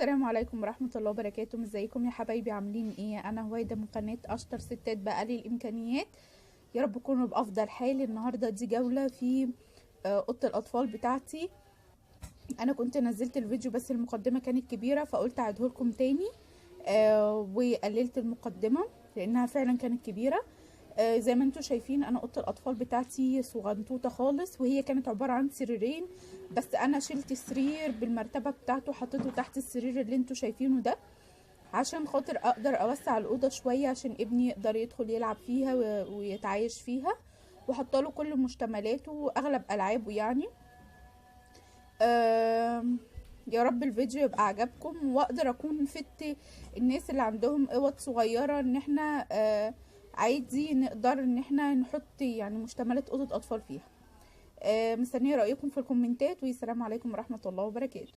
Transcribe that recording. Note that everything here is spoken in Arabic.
السلام عليكم ورحمة الله وبركاته. ازيكم يا حبايبي؟ عاملين ايه؟ انا هويدا من قناة اشطر ستات بأقل الامكانيات. يا رب تكونوا بافضل حال. النهاردة دي جولة في اوضة الاطفال بتاعتي. انا كنت نزلت الفيديو بس المقدمة كانت كبيرة فقلت اعيده لكم تاني. وقللت المقدمة لانها فعلا كانت كبيرة. زي ما انتم شايفين انا اوضه الاطفال بتاعتي صغنطوطه خالص، وهي كانت عباره عن سريرين بس. انا شلت السرير بالمرتبه بتاعته حطيته تحت السرير اللي انتم شايفينه ده عشان خاطر اقدر اوسع الاوضه شويه عشان ابني يقدر يدخل يلعب فيها ويتعايش فيها، وحط له كل مشتملاته واغلب العابه يعني. يا رب الفيديو يبقى عجبكم واقدر اكون فدت الناس اللي عندهم اوض صغيره ان احنا عادي نقدر ان احنا نحط يعني مشتملات اوضه اطفال فيها. مستنيه رايكم في الكومنتات، والسلام عليكم ورحمه الله وبركاته.